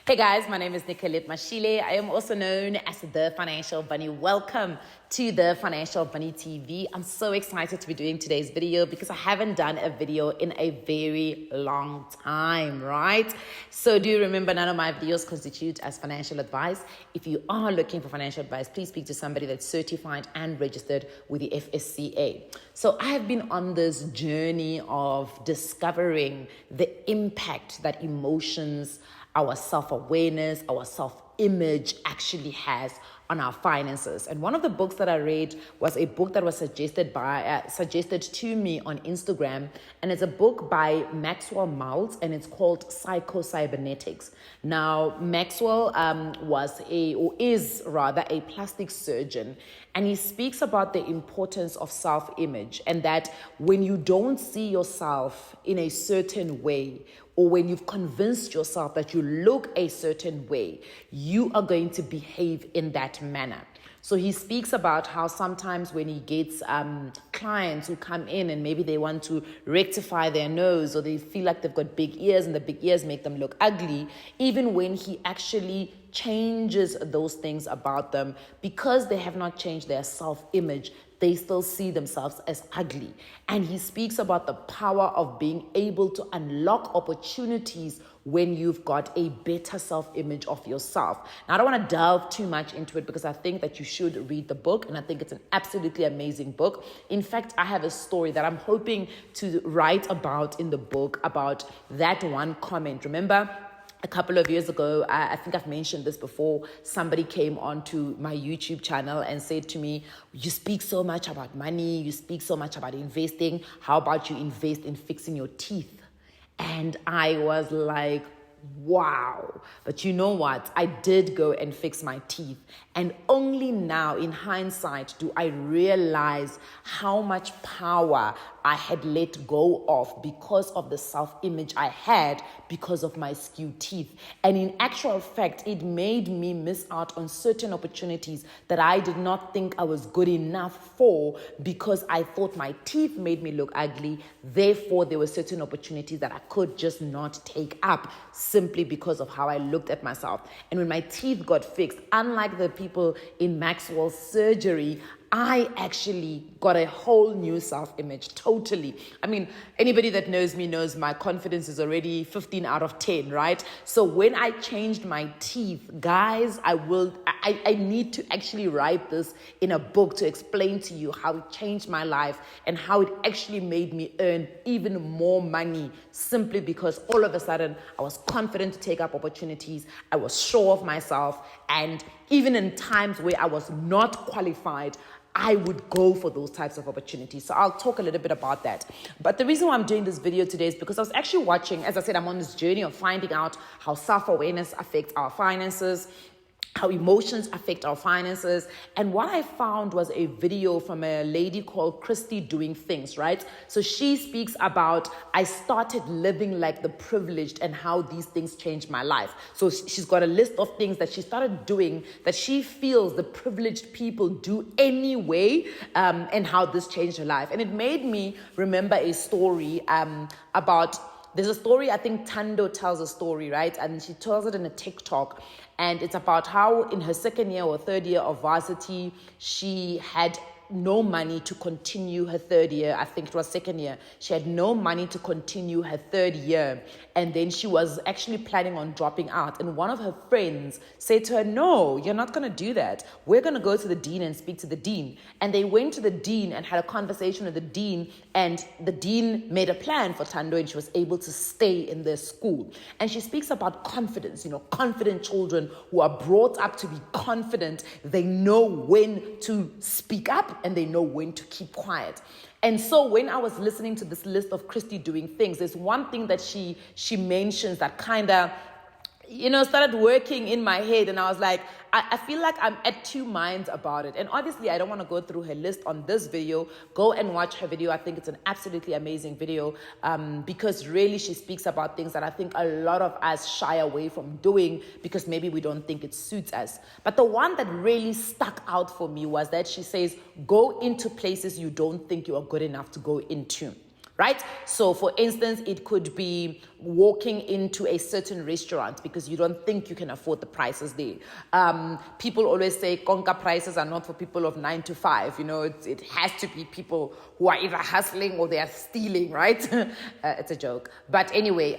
Hey guys, my name is Nicolette Mashile. I am also known as the Financial Bunny. Welcome to the Financial Bunny TV. I'm so excited to be doing today's video because I haven't done a video in a very long time, right? So do remember, none of my videos constitute as financial advice. If you are looking for financial advice, please speak to somebody that's certified and registered with the FSCA. So I have been on this journey of discovering the impact that emotions, our self-awareness, our self-image actually has on our finances. And one of the books that I read was a book that was suggested to me on Instagram, and it's a book by Maxwell Maltz, and it's called Psycho-Cybernetics. Now, Maxwell is a plastic surgeon, and he speaks about the importance of self-image, and that when you don't see yourself in a certain way, or when you've convinced yourself that you look a certain way, you are going to behave in that manner. So he speaks about how sometimes when he gets clients who come in and maybe they want to rectify their nose, or they feel like they've got big ears and the big ears make them look ugly, even when he actually changes those things about them, because they have not changed their self-image, they still see themselves as ugly. And he speaks about the power of being able to unlock opportunities when you've got a better self-image of yourself. Now, I don't want to delve too much into it because I think that you should read the book, and I think it's an absolutely amazing book. In fact, I have a story that I'm hoping to write about in the book about that one comment. Remember, a couple of years ago, I think I've mentioned this before, somebody came onto my YouTube channel and said to me, "You speak so much about money, you speak so much about investing. How about you invest in fixing your teeth?" And I was like, wow. But you know what? I did go and fix my teeth. And only now, in hindsight, do I realize how much power I had let go of because of the self-image I had because of my skewed teeth. And in actual fact, it made me miss out on certain opportunities that I did not think I was good enough for, because I thought my teeth made me look ugly. Therefore, there were certain opportunities that I could just not take up simply because of how I looked at myself. And when my teeth got fixed, unlike the people in Maxwell's surgery, I actually got a whole new self-image, totally. I mean, anybody that knows me knows my confidence is already 15 out of 10, right? So when I changed my teeth, guys, I need to actually write this in a book to explain to you how it changed my life and how it actually made me earn even more money, simply because all of a sudden I was confident to take up opportunities. I was sure of myself, and even in times where I was not qualified, I would go for those types of opportunities. So I'll talk a little bit about that. But the reason why I'm doing this video today is because I was actually watching, as I said, I'm on this journey of finding out how self-awareness affects our finances, how emotions affect our finances. And what I found was a video from a lady called Christy Doing Things, right? So she speaks about, I started living like the privileged and how these things changed my life. So she's got a list of things that she started doing that she feels the privileged people do anyway, and how this changed her life. And it made me remember a story there's a story, I think Tando tells a story, right? And she tells it in a TikTok. And it's about how in her second year or third year of varsity, she had no money to continue her third year. I think it was second year. She had no money to continue her third year. And then she was actually planning on dropping out. And one of her friends said to her, "No, you're not going to do that. We're going to go to the dean and speak to the dean." And they went to the dean and had a conversation with the dean. And the dean made a plan for Tando, and she was able to stay in their school. And she speaks about confidence, confident children who are brought up to be confident. They know when to speak up and they know when to keep quiet. And so when I was listening to this list of Christy Doing Things, there's one thing that she mentions that kind of, started working in my head. And I was like, I feel like I'm at two minds about it. And obviously, I don't want to go through her list on this video. Go and watch her video. I think it's an absolutely amazing video, because really she speaks about things that I think a lot of us shy away from doing because maybe we don't think it suits us. But the one that really stuck out for me was that she says, go into places you don't think you are good enough to go into. Right? So for instance, it could be walking into a certain restaurant because you don't think you can afford the prices there. People always say conca prices are not for people of 9 to 5. It has to be people who are either hustling or they are stealing, right? It's a joke. But anyway,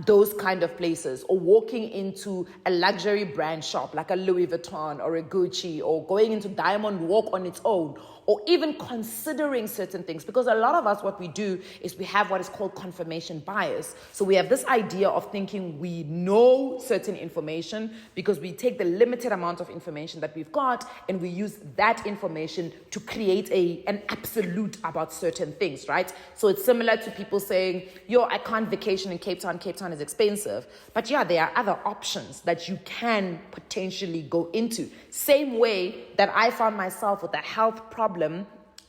those kind of places, or walking into a luxury brand shop like a Louis Vuitton or a Gucci, or going into Diamond Walk on its own, or even considering certain things. Because a lot of us, what we do is we have what is called confirmation bias. So we have this idea of thinking we know certain information because we take the limited amount of information that we've got and we use that information to create an absolute about certain things, right? So it's similar to people saying, I can't vacation in Cape Town. Cape Town is expensive. But yeah, there are other options that you can potentially go into. Same way that I found myself with a health problem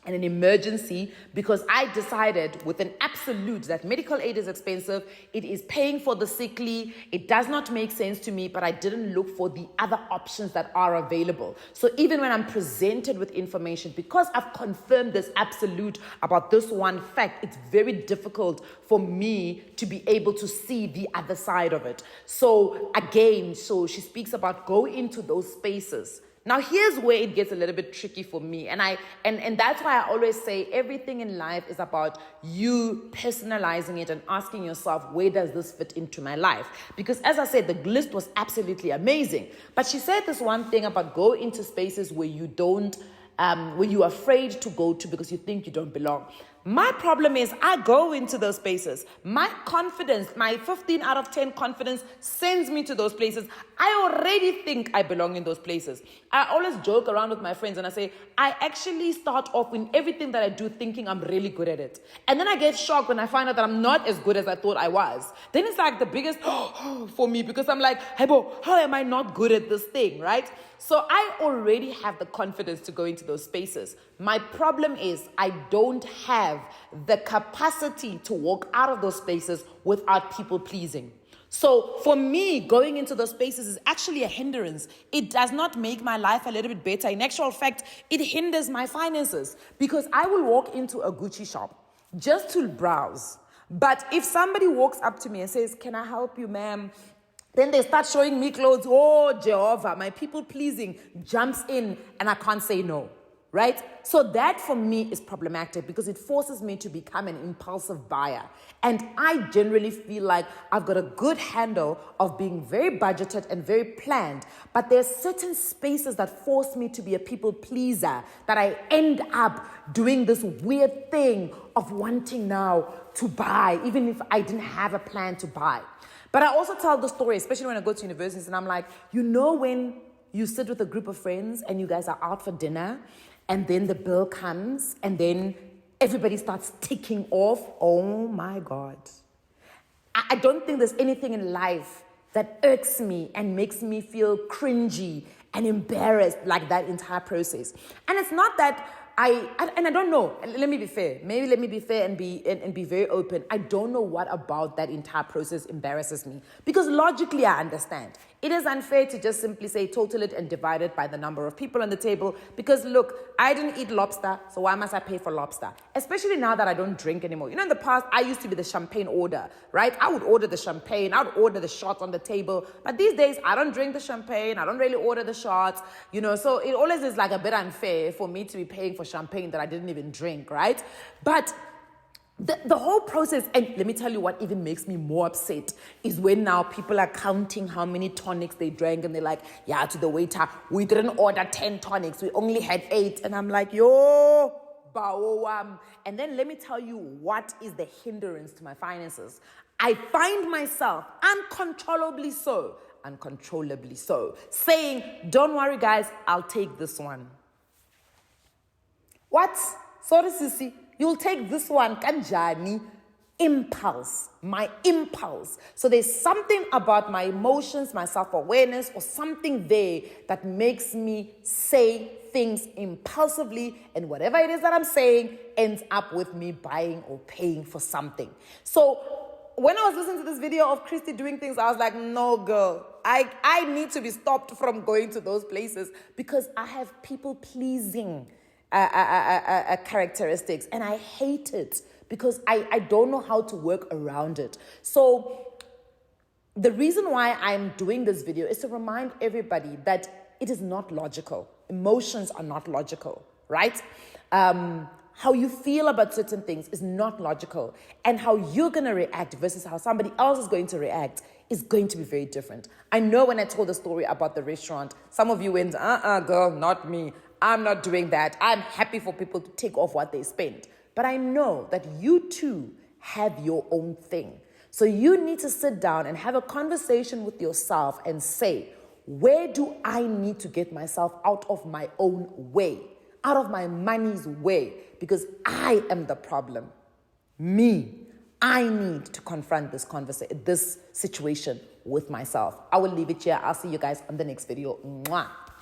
and an emergency because I decided with an absolute that medical aid is expensive, it is paying for the sick leave, it does not make sense to me, but I didn't look for the other options that are available. So even when I'm presented with information, because I've confirmed this absolute about this one fact, it's very difficult for me to be able to see the other side of it. So again, she speaks about go into those spaces. Now, here's where it gets a little bit tricky for me. And that's why I always say everything in life is about you personalizing it and asking yourself, where does this fit into my life? Because as I said, the list was absolutely amazing. But she said this one thing about go into spaces where you don't, where you're afraid to go to because you think you don't belong. My problem is I go into those spaces. My confidence, my 15 out of 10 confidence sends me to those places. I already think I belong in those places. I always joke around with my friends and I say, I actually start off in everything that I do thinking I'm really good at it. And then I get shocked when I find out that I'm not as good as I thought I was. Then it's like the biggest for me because I'm like, hey, Bo, how am I not good at this thing, right? So I already have the confidence to go into those spaces. My problem is I don't have the capacity to walk out of those spaces without people pleasing. So for me, going into those spaces is actually a hindrance. It does not make my life a little bit better. In actual fact, it hinders my finances because I will walk into a Gucci shop just to browse. But if somebody walks up to me and says, can I help you, ma'am? Then they start showing me clothes. Oh, Jehovah, my people pleasing jumps in and I can't say no, right? So that for me is problematic because it forces me to become an impulsive buyer. And I generally feel like I've got a good handle of being very budgeted and very planned. But there's certain spaces that force me to be a people pleaser that I end up doing this weird thing of wanting now to buy, even if I didn't have a plan to buy. But I also tell the story, especially when I go to universities, and I'm like, when you sit with a group of friends and you guys are out for dinner, and then the bill comes, and then everybody starts ticking off. Oh my God. I don't think there's anything in life that irks me and makes me feel cringy and embarrassed like that entire process. And it's not that I don't know. Let me be fair. Maybe let me be fair and be very open. I don't know what about that entire process embarrasses me. Because logically, I understand. It is unfair to just simply say total it and divide it by the number of people on the table. Because look, I didn't eat lobster, so why must I pay for lobster? Especially now that I don't drink anymore. In the past, I used to be the champagne order, right? I would order the champagne. I would order the shots on the table. But these days, I don't drink the champagne. I don't really order the shots, So it always is like a bit unfair for me to be paying for champagne that I didn't even drink, right? But the whole process, and let me tell you what even makes me more upset, is when now people are counting how many tonics they drank and they're like, yeah, to the waiter, we didn't order 10 tonics, we only had 8. And I'm like, yo, bawam. And then let me tell you what is the hindrance to my finances. I find myself uncontrollably so, saying, don't worry guys, I'll take this one. What? Sorry, Sissy. You'll take this one, kanjani. Impulse. My impulse. So there's something about my emotions, my self-awareness, or something there that makes me say things impulsively, and whatever it is that I'm saying ends up with me buying or paying for something. So when I was listening to this video of Christy doing things, I was like, no, girl, I need to be stopped from going to those places because I have people-pleasing characteristics, and I hate it because I don't know how to work around it. So The reason why I'm doing this video is to remind everybody that it is not logical. Emotions are not logical, right? How you feel about certain things is not logical. And how you're going to react versus how somebody else is going to react is going to be very different. I know when I told the story about the restaurant, some of you went, girl, not me. I'm not doing that. I'm happy for people to take off what they spend. But I know that you too have your own thing. So you need to sit down and have a conversation with yourself and say, where do I need to get myself out of my own way, out of my money's way? Because I am the problem. Me. I need to confront this situation with myself. I will leave it here. I'll see you guys on the next video. Mwah.